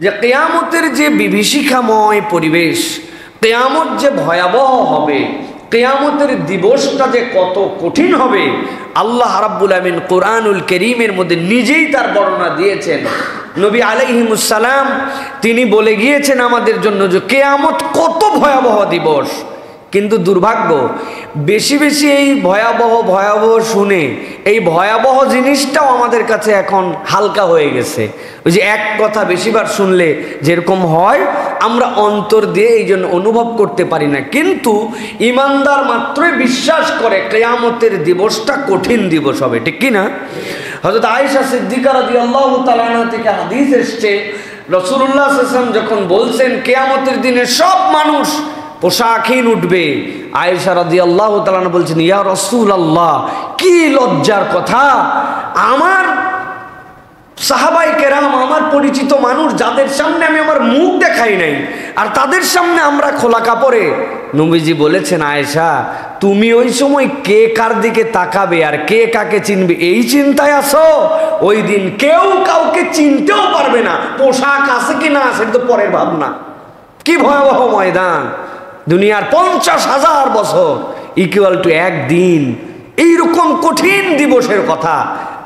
যে কিয়ামতের যে বিভীষিকাময় পরিবেশ, কিয়ামত যে ভয়াবহ হবে, কিয়ামতের দিবসটা যে কত কঠিন হবে, আল্লাহ রাব্বুল আমিন কোরআনুল কারীমের মধ্যে নিজেই তার বর্ণনা দিয়েছেন। নবী আলাইহিমুস সালাম তিনি বলে গিয়েছেন আমাদের জন্য যে কিয়ামত কত ভয়াবহ দিবস। কিন্তু দুর্ভাগ্য, বেশি বেশি এই ভয়াবহ ভয়াবহ শুনে এই ভয়াবহ জিনিসটাও আমাদের কাছে এখন হালকা হয়ে গেছে। ওই যে এক কথা বেশিবার শুনলে যেরকম হয়, আমরা অন্তর দিয়ে এই জন্য অনুভব করতে পারি না। কিন্তু ইমানদার মাত্রই বিশ্বাস করে কিয়ামতের দিবসটা কঠিন দিবস হবে, ঠিক কি না? হযরত আয়েশা সিদ্দিকা রাদিয়াল্লাহু তাআলা আনহা থেকে হাদিস এসেছে, রাসূলুল্লাহ সাল্লাল্লাহু আলাইহি ওয়াসাল্লাম যখন বলছেন কিয়ামতের দিনে সব মানুষ পোশাকহীন উঠবে, আয়েশা রাদিয়াল্লাহু তাআলা আনহা বলছেন, ইয়া রাসূলুল্লাহ, কি লজ্জার কথা! আমার সাহাবায়ে কেরাম, আমার পরিচিত মানুষ যাদের সামনে আমি আমার মুখ দেখাই নাই, আর তাদের সামনে আমরা খোলা কাপড়ে। নবীজি বলেছেন, আয়েশা তুমি ওই সময় কে কার দিকে তাকাবে আর কে কাকে চিনবে এই চিন্তায় আছো? ওই দিন কেউ কাউকে চিনতেও পারবে না, পোশাক আছে কি না সেটা তো পরের ভাবনা। কি ভয়াবহ ময়দান! দুনিয়ার 50,000 বছর ইকুয়াল টু একদিন। এইরকম কঠিন দিবসের কথা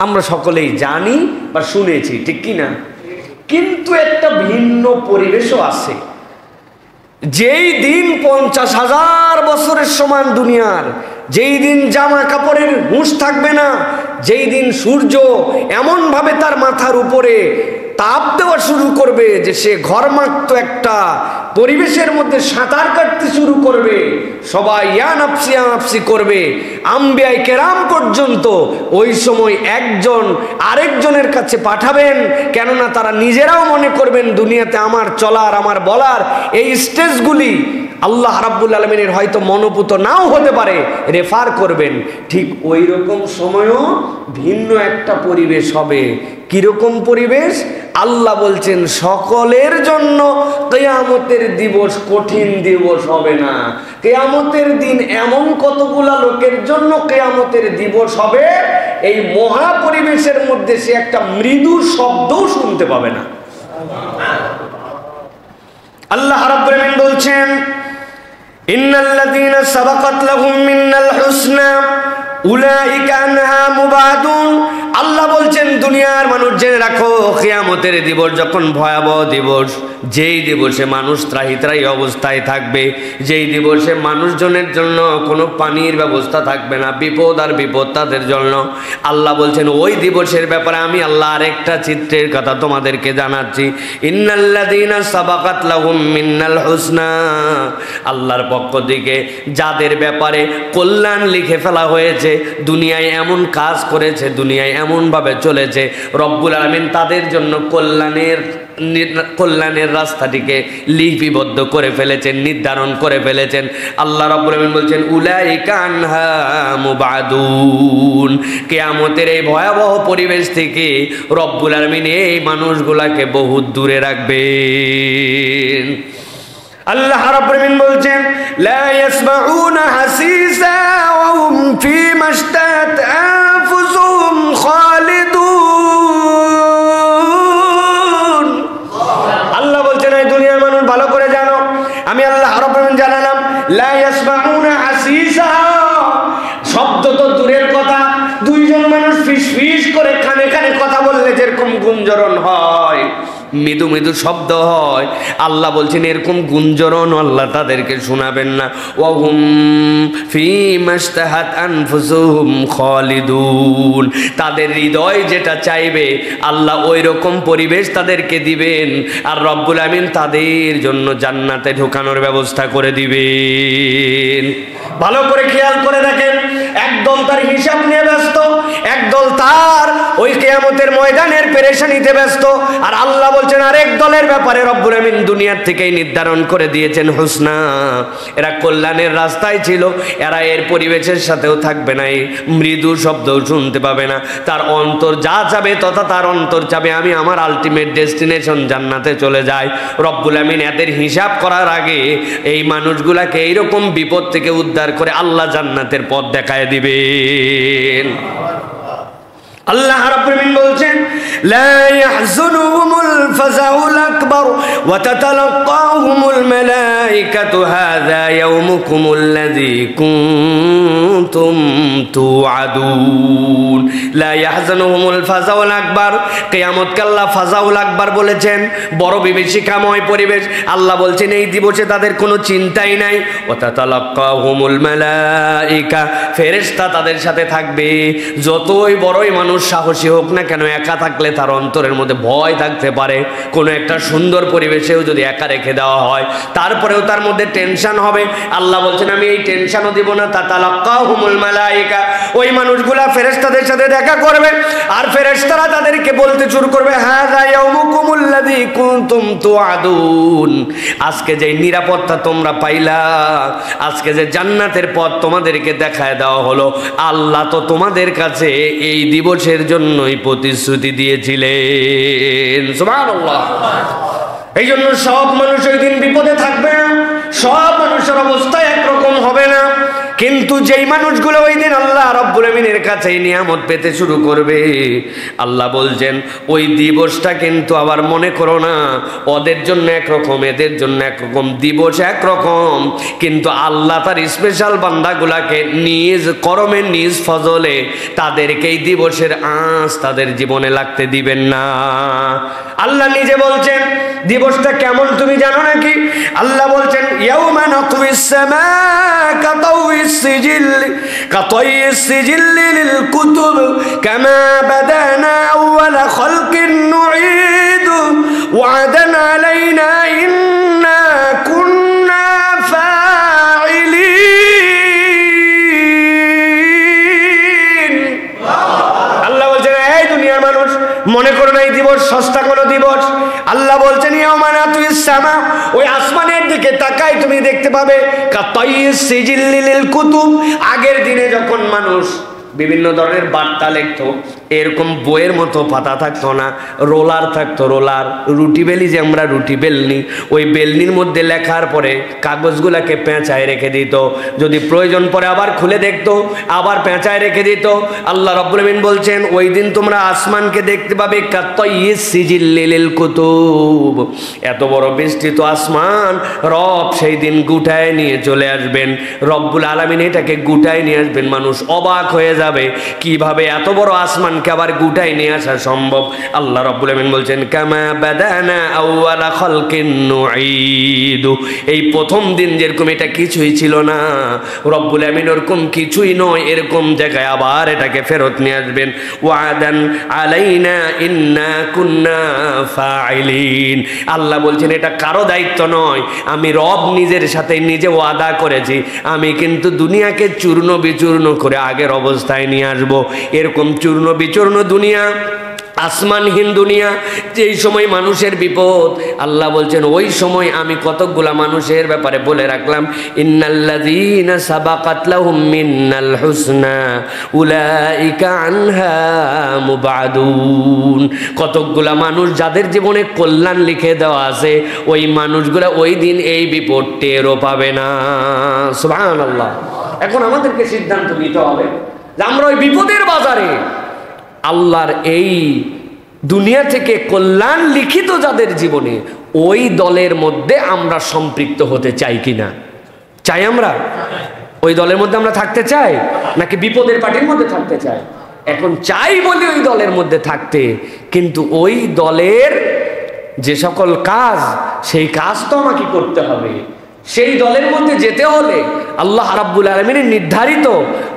আমরা সকলেই জানি বা শুনেছি, ঠিক কি না? কিন্তু একটা ভিন্ন পরিবেশও আছে। যেই দিন 50,000 বছরের সমান দুনিয়ার, যেই দিন জামা কাপড়ের হুঁশ থাকবে না, যেই দিন সূর্য এমনভাবে তার মাথার উপরে তাপ দেওয়া শুরু করবে যে সে ঘরমাক্ত একটা পরিবেশের মধ্যে সাঁতার কাটতে শুরু করবে, সবাই ইয়া নাফসি ইয়া নাফসি করবে, আম্বিয়ায়ে কেরাম পর্যন্ত ওই সময় একজন আরেকজনের কাছে পাঠাবেন, কেননা তারা নিজেরাও মনে করবেন দুনিয়াতে আমার চলার আমার বলার এই স্টেজগুলি আল্লাহ রাব্বুল আলামিনের হয়তো মনোপুত নাও হতে পারে, রেফার করবেন। ঠিক ওই রকম সময়ও ভিন্ন একটা পরিবেশ হবে। কিরকম পরিবেশ? আল্লাহ বলছেন সকলের জন্য কিয়ামতের দিবস কঠিন দিবস হবে না। কিয়ামতের দিন এমন কতগুলা লোকের জন্য কিয়ামতের দিবস হবে, এই মহা পরিবেশের মধ্যে সে একটা মৃদু শব্দও শুনতে পাবে না। আল্লাহ রাব্বুল আমিন বলছেন, ইন্নাল্লাযীনা সাবাকাত লাহুম মিনাল হুসনা উলাইকা আনহা মুবাদুন। আল্লাহ বলছেন দুনিয়ার মানুষ জেনে রাখো, কিয়ামতের দিবস যখন ভয়াবহ দিবস, যেই দিবসে মানুষ ত্রাহি ত্রাহি অবস্থায় থাকবে, যেই দিবসে মানুষজনের জন্য কোনো পানির ব্যবস্থা থাকবে না, বিপদ আর বিপদ তাদের জন্য। আল্লাহ বলছেন ওই দিবসের ব্যাপারে আমি আল্লাহ আরেকটা চিত্রের কথা তোমাদেরকে জানাচ্ছি। ইন্নাল্লাযীনা সাবাকাত লাহুম মিনাল হুসনা, আল্লাহর পক্ষ থেকে যাদের ব্যাপারে কল্যাণ লিখে ফেলা হয়েছে, দুনিয়ায় এমন কাজ করেছে, দুনিয়ায় এমনভাবে চলেছে, রব্বুল আলামিন তাদের জন্য কল্যাণের রাস্তাটিকে লিপিবদ্ধ করে ফেলেছেন, নির্ধারণ করে ফেলেছেন। আল্লাহ রাব্বুল আলামিন বলছেন উলাইকা আনহা মুবাদুন। কিয়ামতের এই ভয়াবহ পরিবেশ থেকে রব্বুল আলামিন এই মানুষগুলাকে বহু দূরে রাখবেন। আল্লাহ রাব্বুল আলামিন বলছেন লা ইয়াসমাউনা হাসিসা ওয়া হুম ফীমা ইশতাহাত আনফুসুহুম খালিদুন। আল্লাহ বলছেন এই দুনিয়ার মানুষ ভালো করে জানো, আমি আল্লাহ রাব্বুল আলামিন জানালাম লা ইয়াসমাউনা হাসিসা, শব্দ তো দূরের কথা, দুইজন মানুষ ফিসফিস করে কানে কানে কথা বললে যেরকম গুঞ্জরণ হয়, মৃদু মৃদু শব্দ হয়, আল্লাহ বলছেন এরকম গুঞ্জরণ আল্লাহ তাদেরকে শোনাবেন না। ওয়াহুম ফীমা ইশতাহাত আনফুসুহুম খালিদুন, তাদের হৃদয় যেটা চাইবে আল্লাহ ওই রকম পরিবেশ তাদেরকে দিবেন, আর রব্বুল আমিন তাদের জন্য জান্নাতে ঢোকানোর ব্যবস্থা করে দিবেন। ভালো করে খেয়াল করে দেখেন, একদল তার হিসাব নিয়ে ব্যস্ত, একদল তার ওই কিয়ামতের ময়দানের পেরেশানিতে ব্যস্ত, আর আল্লাহ বলছেন আরেক দলের ব্যাপারে রব্বুল আমিন দুনিয়ার থেকেই নির্ধারণ করে দিয়েছেন হুসনা। এরা কল্যাণের রাস্তায় ছিল, এরা এর পরিবেশের সাথেও থাকবে না, এই মৃদু শব্দও শুনতে পাবে না, তার অন্তর যা চাবে তথা তার অন্তর চাবে আমি আমার আলটিমেট ডেস্টিনেশন জান্নাতে চলে যাই। রব্বুল আমিন এদের হিসাব করার আগে এই মানুষগুলাকে এইরকম বিপদ থেকে উদ্ধার করে আল্লাহ জান্নাতের পথ দেখায় দিবেন। আল্লাহ রাব্বুল আলামিন বলছেন লা ইয়াহজুনুহুমুল ফাযাউল আকবার ওয়া তাতালাক্কাহুমুল মালাইকাতু হাযা ইয়াউমুকুমুল্লাযী কুনতুম তুআদুন। লা ইয়াহজুনুহুমুল ফাযাউল আকবার, কিয়ামতকে আল্লাহ ফাযাউল আকবার বলেছেন, বড় বিভীষিকাময় পরিবেশ। আল্লাহ বলছেন এই দিবসে তাদের কোনো চিন্তাই নাই। ওয়া তাতালাক্কাহুমুল মালাইকা, ফেরেশতা তাদের সাথে থাকবে। যতই বড়ই মানুষ সাহসী হোক না কেন, একা থাকলে তার অন্তরের মধ্যে ভয় থাকতে পারে। কোনো একটা সুন্দর পরিবেশেও যদি একা রেখে দেওয়া হয়, তারপরেও তার মধ্যে টেনশন হবে। আল্লাহ বলছেন আমি এই টেনশনও দিব না। তাতালাক্কাহুমুল মালাইকা, ওই মানুষগুলা ফেরেশতাদের সাথে দেখা করবে, আর ফেরেশতারা তাদেরকে বলতে শুরু করবে হাযা ইয়াউমুকুমুল্লাযী কুনতুম তুআদুন, আজকে যে নিরাপত্তা তোমরা পাইলা, আজকে যে জান্নাতের পথ তোমাদেরকে দেখায় দেওয়া হলো, আল্লাহ তো তোমাদের কাছে এই দিবসের জন্যই প্রতিশ্রুতি দিয়েছিলেন। সুবহানাল্লাহ। এই জন্য সব মানুষ ওই দিন বিপদে থাকবে না, সব মানুষের অবস্থা একরকম হবে না, কিন্তু যেই মানুষগুলো ওই দিন আল্লাহ রাব্বুল আমিনের কাছে নিয়ামত পেতে শুরু করবে, আল্লাহ বলছেন ওই দিবসটা কিন্তু আবার মনে করো না ওদের জন্য একরকম এদের জন্য একরকম, দিবস একরকম, কিন্তু আল্লাহ তার স্পেশাল বান্দাগুলাকে নিজ করমে নিজ ফজলে তাদেরকে এই দিবসের আঁচ তাদের জীবনে লাগতে দিবেন না। আল্লাহ নিজে বলছেন দিবসটা কেমন তুমি জানো নাকি? আল্লাহ বলছেন ইয়াউমা নাতউইস সামা কাতাউইস সিজিল কাতাইস সিজিল লিল কুতুব কামা বাদানা আউয়ালা খালকিন নুঈদু ওয়া'দান আলাইনা ইন্না কুন্না ফাইলিন। আল্লাহ বলছেন এই দুনিয়ার মানুষ, মনে করো না এই দিবস সস্তা কোনো দিবস। আল্লাহ বলছেন ইয়াউমা নাতউইস সামা, ওই আসমানের দিকে তাকাই তুমি দেখতে পাবে কাতাইস সিজিল লিল কুতুব, আগের দিনে যখন মানুষ বিভিন্ন ধরনের বার্তা লিখতো, এরকম বইয়ের মতো পাতা থাকতো না, রোলার থাকতো, রোলার, রুটি বেলি যে আমরা রুটি বেলনি, ওই বেলনির মধ্যে লেখার পরে কাগজগুলাকে পেঁচায় রেখে দিত, যদি প্রয়োজন পড়ে আবার খুলে দেখতো, আবার পেঁচায় রেখে দিত। আল্লাহ রাব্বুল আমিন বলছেন ওই দিন তোমরা আসমানকে দেখতে পাবে কাতাইস সিজিল লিল কুতুব, এত বড় বিস্তৃত আসমান রব সেই দিন গুটায় নিয়ে চলে আসবেন। রব্বুল আলামিন এটাকে গুটায় নিয়ে আসবেন, মানুষ অবাক হয়ে যাবে কিভাবে এত বড় আসমানকে আবার গুটায় নিয়ে আসা সম্ভব। আল্লাহ রাব্বুল আমিন বলছেন কামা বাদানা আউয়ালা খালকিন নুঈদু, এই প্রথম দিন যেরকম এটা কিছুই ছিল না, রব্বুল আমিন ওরকম কিছুই নয়, এরকম জায়গায় আবার এটাকে ফেরত নিয়ে আসবেন। ওয়াদান আলাইনা ইন্না কুন্না ফাইলিন, আল্লাহ বলছেন এটা কারো দায়িত্ব নয়, আমি রব নিজের সাথে নিজে ওয়াদা করেছি, আমি কিন্তু দুনিয়াকে চূর্ণ বিচূর্ণ করে আগের অবস্থায় নিয়ে আসবো। এরকম চূর্ণ বিচূর্ণ দুনিয়া, আসমানহীন দুনিয়া, যেই সময় মানুষের বিপদ, আল্লাহ বলছেন ওই সময় আমি কতকগুলা মানুষের ব্যাপারে বলে রাখলাম ইন্নাল্লাযীনা সাবাকাত লাহুম মিনাল হুসনা উলাইকা আনহা মুবাদুন, কতকগুলা মানুষ যাদের জীবনে কল্যাণ লিখে দেওয়া আছে, ওই মানুষগুলা ওই দিন এই বিপদ টেরও পাবে না। সুবহানাল্লাহ। এখন আমাদেরকে সিদ্ধান্ত নিতে হবে যে আমরা ওই বিপদের বাজারে আল্লাহর এই দুনিয়া থেকে কল্যাণ লিখিত যাদের জীবনে, ওই দলের মধ্যে আমরা সম্পৃক্ত হতে চাই কিনা। চাই আমরা ওই দলের মধ্যে আমরা থাকতে চাই, নাকি বিপদের পার্টির মধ্যে থাকতে চাই? এখন চাই বলি ওই দলের মধ্যে থাকতে, কিন্তু ওই দলের যে সকল কাজ, সেই কাজ তো আমাকে করতে হবে। সেই দলের মধ্যে যেতে হলে আল্লাহ রাব্বুল আলামিনের নির্ধারিত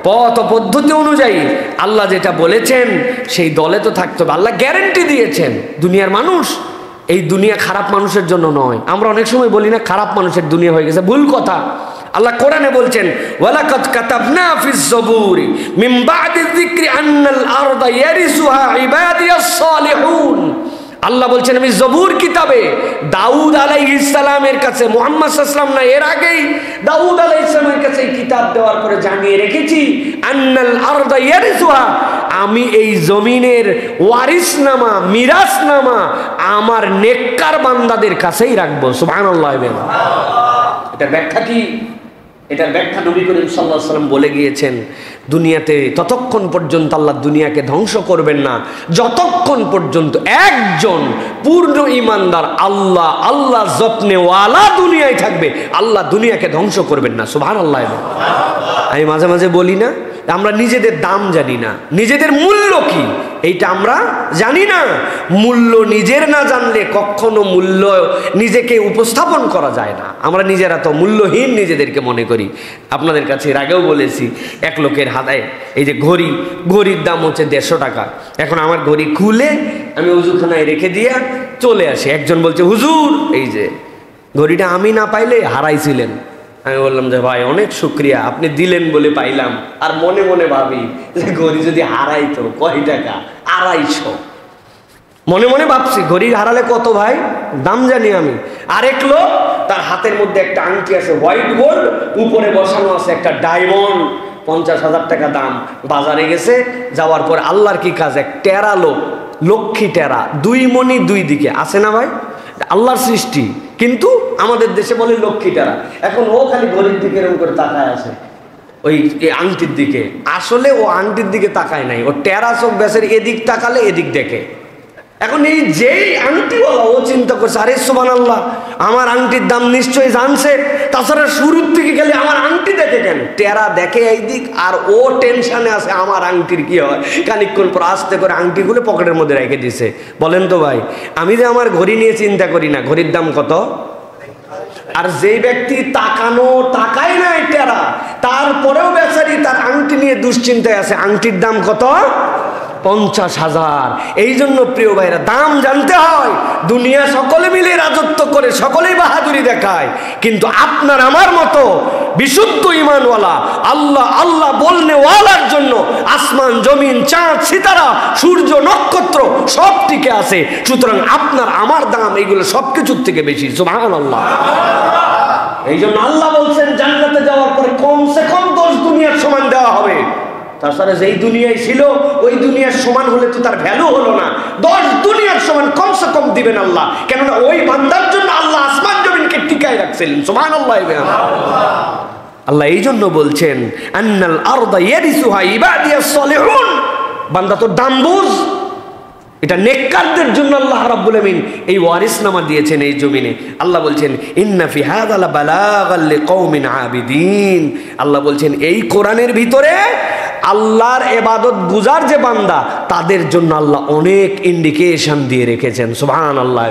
পথ পদ্ধতি অনুযায়ী আল্লাহ যেটা বলেছেন সেই দলে তো থাকতে হবে। আল্লাহ গ্যারান্টি দিয়েছেন দুনিয়ার মানুষ, এই দুনিয়া খারাপ মানুষের জন্য নয়। আমরা অনেক সময় বলি না খারাপ মানুষের দুনিয়া হয়ে গেছে, ভুল কথা। আল্লাহ কোরআনে বলছেন ওয়ালাকাদ কাতাবনা ফিজ জবুরি মিন বাদি যিকরি আন্নাল আরদা ইয়ারিসুহা ইবাদিয়াস সালিহুন। আল্লাহ বলছেন আমি জবুর কিতাবে দাউদ আলাইহিস সালামের কাছে, মুহাম্মদ সাল্লাল্লাহু আলাইহি ওয়াসাল্লাম না, এর আগেই দাউদ আলাইহিস সালামের কাছে এই কিতাব দেওয়ার পরে জানিয়ে রেখেছি আন্নাল আরদা ইয়ারিসুহা, আমি এই জমিনের ওয়ারিসনামা, মিরাসনামা আমার নেককার বান্দাদের কাছেই রাখবো। সুবহানাল্লাহ। এটার ব্যাখ্যা কি? এটার ব্যাখ্যা নবী করিম সাল্লাল্লাহু আলাইহি ওয়াসাল্লাম বলে গিয়েছেন দুনিয়াতে ততক্ষণ পর্যন্ত আল্লাহ দুনিয়াকে ধ্বংস করবেন না যতক্ষণ পর্যন্ত একজন পূর্ণ ইমানদার আল্লাহ আল্লাহ জপনেওয়ালা দুনিয়ায় থাকবে। আল্লাহ দুনিয়াকে ধ্বংস করবেন না। সুবহানাল্লাহ। আমি মাঝে মাঝে বলি না, আমরা নিজেদের দাম জানি না, নিজেদের মূল্য কি এইটা আমরা জানি না। মূল্য নিজের না জানলে কখনো মূল্য নিজেকে উপস্থাপন করা যায় না। আমরা নিজেরা তো মূল্যহীন নিজেদেরকে মনে করি। আপনাদের কাছে এর আগেও বলেছি, এক লোকের হাতে এই যে ঘড়ির দাম হচ্ছে 150 টাকা। এখন আমার ঘড়ি খুলে আমি ওযুখানায় রেখে দিয়ে চলে আসি। একজন বলছে, হুজুর এই যে ঘড়িটা আমি না পাইলে হারাইছিলেন। আমি বললাম যে ভাই অনেক শুক্রিয়া, আপনি দিলেন বলে পাইলাম। আর মনে মনে ভাবি যে ঘড়ি যদি হারাইতো কয় টাকা? 250। মনে মনে ভাবছি ঘড়ি হারালে কত ভাই, দাম জানি আমি। আরেক লোক তার হাতের মধ্যে একটা আংটি আছে হোয়াইট গোল্ড, উপরে বসানো আছে একটা ডায়মন্ড, 50,000 টাকা দাম। বাজারে গেছে, যাওয়ার পর আল্লাহর কি কাজ, এক টেরা লোক, লক্ষ্মী টেরা, 2 মণি 2 দিকে আছে না ভাই, আল্লাহর সৃষ্টি, কিন্তু আমাদের দেশে বলে লক্ষ্মী টেরা। এখন ও খালি ঘড়ির দিকে এরকম করে তাকায় আছে, ওই আংটির দিকে। আসলে ও আংটির দিকে তাকায় নাই, ও টেরা চোখ বেসের এদিক তাকালে এদিক দেখে। এখন এই যেই আংটিওয়ালা ও চিন্তা করছে, আরে সুবহানাল্লাহ, আমার আংটির দাম নিশ্চয়ই জানছে, তাছাড়া শুরুর দিকে গেলে আমার আংটি দেখে কেন? টেরা দেখে এই দিক, আর ও টেনশনে আছে আমার আংটির কি হয়। খানিকক্ষণ পর আস্তে করে আংটি খুলে পকেটের মধ্যে রেখে দিছে। বলেন তো ভাই, আমি যে আমার ঘড়ি নিয়ে চিন্তা করি না ঘড়ির দাম কত, আর যেই ব্যক্তি তাকায় নাই টেরা, তারপরেও বেচারি তার আংটি নিয়ে দুশ্চিন্তায় আছে, আংটির দাম কত? 50,000। এই জন্য প্রিয় ভাইরা, দাম জানতে হয়। দুনিয়া সকলে মিলে রাজত্ব করে, সকলেই বাহাদুরি দেখায়, কিন্তু আপনার আমার মতো বিশুদ্ধ ঈমানওয়ালা আল্লাহ আল্লাহ বলনেওয়ালার জন্য আসমান জমিন চাঁদ সিতারা সূর্য নক্ষত্র সব টিকে আছে। সুতরাং আপনার আমার দাম এইগুলো সবকিছুর থেকে বেশি। সুবহানাল্লাহ। এই জন্য আল্লাহ বলছেন জান্নাতে যাওয়ার পরে কমসে কম 10 দুনিয়ার সমান দেওয়া হবে। তাছাড়া যেই দুনিয়ায় ছিল ওই দুনিয়ার সমান হলে তো তার ভ্যালু হলো না। 10 দুনিয়ার সমান কমসে কম দিবেন আল্লাহ, কেননা ওই বান্দার জন্য আল্লাহ আসমান জমিনকে টিকায় রাখছিলেন। সুবহানাল্লাহ। আল্লাহ এই জন্য বলছেন আন্নাল আরদা ইয়ারিসুহা ইবাদিয়াস সলিহুন, বান্দা তো দাম বুঝ। এটা নেককারদের জন্য আল্লাহ রাব্বুল আমিন এই ওয়ারিসনামা দিয়েছেন এই জমিনে। আল্লাহ বলছেন ইন্না ফি হাযা লাবালাগাল লিকওমিন আবিদিন। আল্লাহ বলছেন এই কোরআনের ভিতরে আল্লাহর ইবাদত গুজার যে বান্দা তাদের জন্য আল্লাহ অনেক ইন্ডিকেশন দিয়ে রেখেছেন। সুবহানাল্লাহ।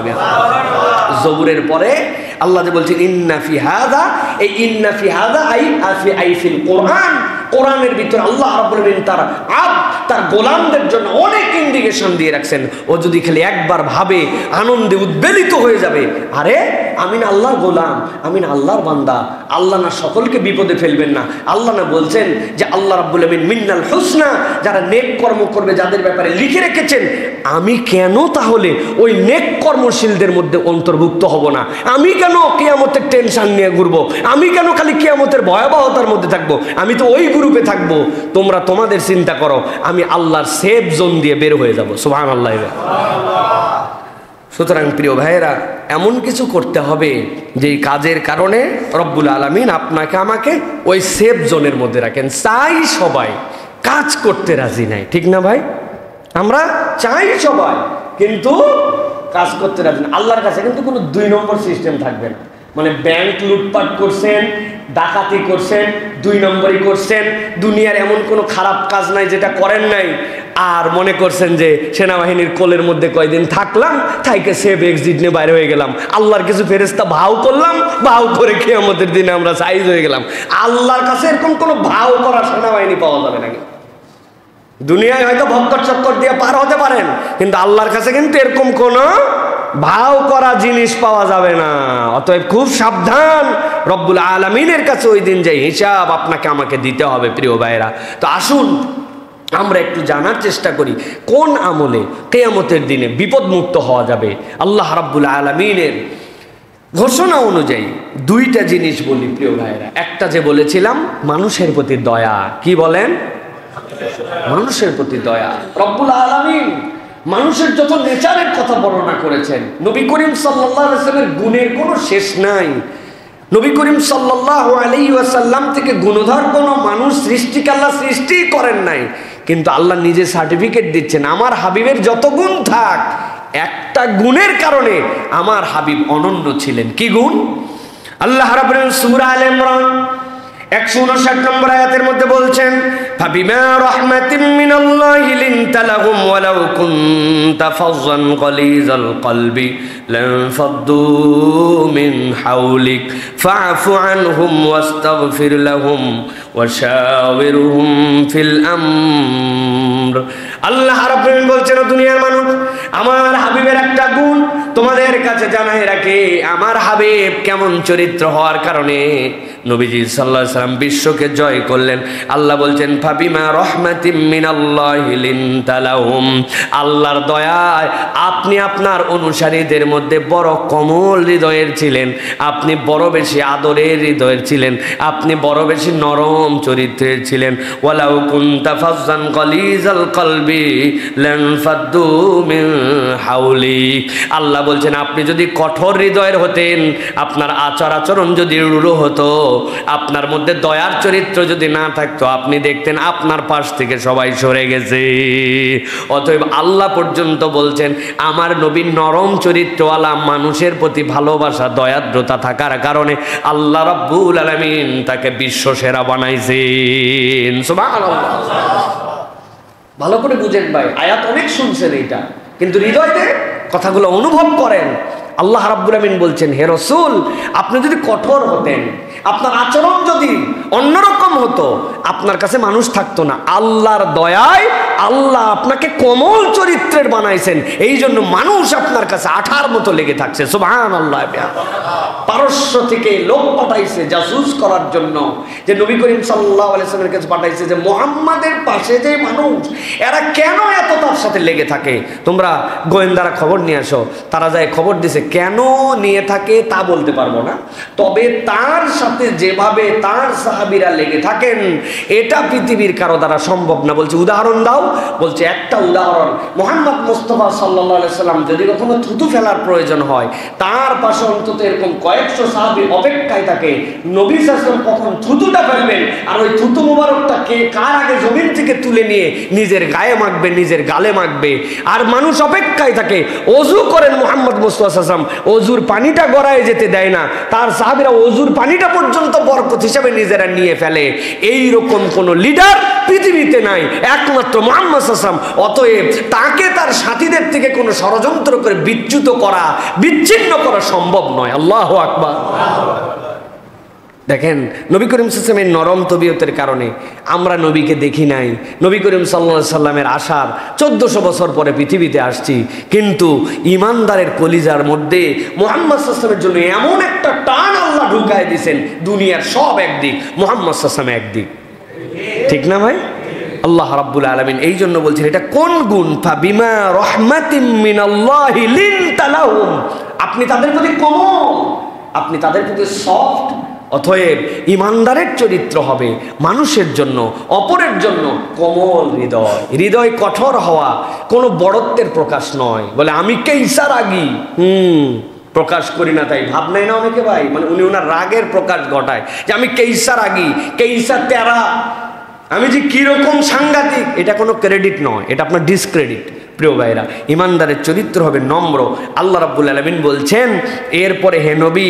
জবুরের পরে আল্লাহ যে বলছেন ইন্না ফি হাযা, এই ইন্না ফি হাযা আই ফিল কোরআন, কোরআনের ভিতরে আল্লাহ রাব্বুল আমিন তার গোলামদের জন্য অনেক ইন্ডিকেশন দিয়ে রাখছেন। ও যদি খালি একবার ভাবে আনন্দে উদ্বেলিত হয়ে যাবে, আরে আমি না আল্লাহর গোলাম, আমি না আল্লাহর বান্দা, আল্লাহ না সকলকে বিপদে ফেলবেন না। আল্লাহ না বলছেন যে আল্লাহ রাব্বুল আমিন মিন্নাল হুসনা, যারা নেক কর্ম করবে যাদের ব্যাপারে লিখে রেখেছেন, আমি কেন তাহলে ওই নেক কর্মশীলদের মধ্যে অন্তর্ভুক্ত হব না? আমি কেন কিয়ামতের টেনশন নিয়ে ঘুরবো? আমি কেন খালি কিয়ামতের ভয়াবহতার মধ্যে থাকবো? আমি তো ওই গ্রুপে থাকবো। তোমরা তোমাদের চিন্তা করো, আমি আল্লাহর সেফ জোন দিয়ে বের হয়ে যাবো। সুবহানাল্লাহ। সুতরাং প্রিয় ভাইয়েরা, এমন কিছু করতে হবে যেই কাজের কারণে রব্বুল আলামিন আপনাকে আমাকে ওই সেফ জোনের মধ্যে রাখেন। চাই সবাই, কাজ করতে রাজি নাই, ঠিক না ভাই? আমরা চাই সবাই, কিন্তু কাজ করতে রাজি না। আল্লাহর কাছে কিন্তু কোনো 2 নম্বর সিস্টেম থাকবে না। মানে ব্যাংক লুটপাট করছেন, ডাকাতি করছেন, 2 নম্বরই করছেন, দুনিয়ার এমন কোনো খারাপ কাজ নাই যেটা করেন নাই, আর মনে করছেন যে সেনাবাহিনীর কোলের মধ্যে কয়দিন থাকলাম, থাইকে সেফ এক্সিট নিয়ে বাইরে হয়ে গেলাম, আল্লাহর কিছু ফেরেশতা ভাও করলাম, ভাও করে কিয়ামতের দিনে আমরা সাইজ হয়ে গেলাম। আল্লাহর কাছে এরকম কোনো ভাও করা সেনাবাহিনী পাওয়া যাবে না। দুনিয়ায় হয়তো ভক্কর চক্কর দিয়ে পার হতে পারেন, কিন্তু আল্লাহর কাছে কিন্তু এরকম কোনো ভাও করা জিনিস পাওয়া যাবে না। অতএব খুব সাবধান, রব্বুল আলামিনের কাছে ওই দিন যাই হিসাব আপনাকে আমাকে দিতে হবে। প্রিয় ভাইরা, তো আসুন আমরা একটু জানার চেষ্টা করি কোন আমলে কিয়ামতের দিনে বিপদ মুক্ত হওয়া যাবে। আল্লাহ রাব্বুল আলামিনের ঘোষণা অনুযায়ী 2টা জিনিস বলি প্রিয় ভাইরা। একটা যে বলেছিলাম মানুষের প্রতি দয়া, কি বলেন? মানুষের প্রতি দয়া। রব্বুল আলামিন মানুষের যত নেচারের কথা বর্ণনা করেছেন, নবী করিম সাল্লাল্লাহু আলাইহি ওয়াসাল্লামের গুণের কোনো শেষ নাই। নবী করিম সাল্লাল্লাহু আলাইহি ওয়াসাল্লাম থেকে গুণধর কোনো মানুষ সৃষ্টিকে আল্লাহ সৃষ্টি করেন নাই, কিন্তু আল্লাহ নিজে সার্টিফিকেট দিচ্ছেন আমার হাবিবের যত গুণ থাক, একটা গুণের কারণে আমার হাবিব অনন্য ছিলেন। কি গুণ? আল্লাহ রাব্বুল আলামিন সূরা আলে ইমরান 159 নম্বর আয়াতের মধ্যে বলছেন, ফাবিমা রাহমাতিম মিনাল্লাহি লিনতা লাহুম ওয়ালাউ কুনতা ফাযযান গালিযাল কলবি লানফাদ্দু মিন হাওলিক ফাআফু আনহুম ওয়াস্তাগফির লাহুম ওয়াশাওিরহুম ফিল আমর। আল্লাহ রাব্বুল আলামিন বলছেন, দুনিয়ার মানুষ, আমার হাবিবের একটা গুণ তোমাদের কাছে জানাই রাখে। আমার হাবিব কেমন চরিত্র হওয়ার কারণে নবীজি সাল্লাল্লাহু আলাইহি সাল্লাম বিশ্বকে জয় করলেন। আল্লাহ বলছেন, ফাবিমা রাহমাতিম মিনাল্লাহি লিনতা লাহুম, আল্লাহর দয়ায় আপনি আপনার অনুসারীদের মধ্যে বড় কোমল হৃদয়ের ছিলেন, আপনি বড় বেশি আদরের হৃদয়ের ছিলেন, আপনি বড় বেশি নরম চরিত্রের ছিলেন। ওয়ালাউ কুনতা ফাযযান গালিযাল কলবি লানফাদ্দু মিন হাওলিক, আল্লাহ বলছেন আপনি যদি কঠোর হৃদয়ের হতেন, আপনার আচার আচরণ যদি রূঢ় হতো, আপনার মধ্যে দয়ার চরিত্র যদি না থাকতো, আপনি দেখতেন আপনার পাশ থেকে সবাই সরে গেছে। অতএব আল্লাহ পর্যন্ত বলছেন আমার নবী নরম চরিত্রওয়ালা, মানুষের প্রতি ভালোবাসা দয়াদ্রতা থাকার কারণে আল্লাহ রাব্বুল আলামিন তাকে বিশ্ব সেরা বানাইছেন। সুবহানাল্লাহ। ভালো করে বুঝেন ভাই, আয়াত অনেক শুনছেন এইটা, কিন্তু হৃদয়তে কথাগুলো অনুভব করেন। আল্লাহ রাব্বুল আলামিন বলছেন, হে রাসূল, আপনি যদি কঠোর হতেন, আপনার আচরণ যদি অন্যরকম হতো, আপনার কাছে মানুষ থাকতো না। আল্লাহর দয়ায় আল্লাহ আপনাকে কোমল চরিত্রের বানাইছেন, এই জন্য মানুষ আপনার কাছে আঠার মতো লেগে থাকছে। সুবহানাল্লাহ। পারস্য থেকে লোক পাঠাইছে জাসুস করার জন্য, যে নবী করিম সাল্লাল্লাহু আলাইহি ওয়াসাল্লামের কাছে পাঠাইছে যে মুহাম্মাদের পাশে যে মানুষ, এরা কেন এত তার সাথে লেগে থাকে, তোমরা গোয়েন্দারা খবর নিয়ে আসো। তারা যায় খবর দিছে, কেন নিয়ে থাকে তা বলতে পারবো না, তবে তার সাথে যেভাবে তার সাহাবীরা লেগে থাকেন এটা পৃথিবীর কারো দ্বারা সম্ভব না। বলছে উদাহরণ দাও। বলছে একটা উদাহরণ, মুহাম্মদ মুস্তাফা সাল্লাল্লাহু আলাইহি সাল্লাম যদি কখনো থুতু ফেলার প্রয়োজন হয়, তার পাশে অন্তত এরকম কয়েকশো সাহাবী অপেক্ষায় থাকে, নবী সাল্লাল্লাহু আলাইহি ওয়াসাল্লাম কখন থুতুটা ফেলবেন, আর ওই থুতু মুবারকটা কে কার আগে জমিন থেকে তুলে নিয়ে নিজের গায়ে মাখবে, নিজের গালে মাখবে, আর মানুষ অপেক্ষায় থাকে। ওযু করেন মুহাম্মদ মুস্তাফা সাল্লাল্লাহু আলাইহি ওয়াসাল্লাম, ওযুর পানিটা গড়ায় যেতে দেয় না, তার সাহাবীরা ওযুর পানিটা পর্যন্ত বরকত হিসেবে নিজেরা নিয়ে ফেলে। এই রকম কোন লিডার পৃথিবীতে নাই, একমাত্র মুহাম্মদ সাল্লাল্লাহু আলাইহি ওয়াসাল্লাম। অতএব তাকে তার সাথীদের থেকে কোনো ষড়যন্ত্র করে বিচ্যুত করা, বিচ্ছিন্ন করা সম্ভব নয়। আল্লাহু আকবার। দেখেন, নবী করিম সাল্লাল্লাহু আলাইহি ওয়াসাল্লামের নরম তবিয়তের কারণে আমরা নবীকে দেখি নাই। নবী করিম সাল্লাল্লাহু আলাইহি ওয়াসাল্লামের আসার 1400 বছর পরে পৃথিবীতে আসছি, কিন্তু ইমানদারের কলিজার মধ্যে মুহাম্মদ সাল্লাল্লাহু আলাইহি ওয়াসাল্লামের জন্য এমন একটা টান আল্লাহ ঢুকায় দিয়েছেন, দুনিয়ার সব একদিক, মুহাম্মদ সাল্লাল্লাহু আলাইহি ওয়াসাল্লাম একদিক। ঠিক না ভাই? আল্লাহ রাব্বুল আলামিন এই জন্য বলছেন এটা কোন গুণ? ফাবিমা রাহমাতিম মিনাল্লাহি লিনতা লাহুম, আপনি তাদের প্রতি কোমল, আপনি তাদের প্রতি সফট। অতএব ইমানদারের চরিত্র হবে মানুষের জন্য, অপরের জন্য কোমল হৃদয়। হৃদয় কঠোর হওয়া কোনো বড়ত্বের প্রকাশ নয়। বলে আমি কেইসার আগি, প্রকাশ করি না, তাই ভাব নেয় না অনেকে ভাই, মানে উনি ওনার রাগের প্রকাশ ঘটায় যে আমি কেইসার আগি, কেইসার তেরা, আমি যে কিরকম সাংঘাতিক। এটা কোনো ক্রেডিট নয়, এটা আপনার ডিসক্রেডিট। প্রিয় ভাইরা, ইমানদারের চরিত্র হবে নম্র। আল্লাহ রাব্বুল আলামিন বলছেন এরপরে, হে নবী,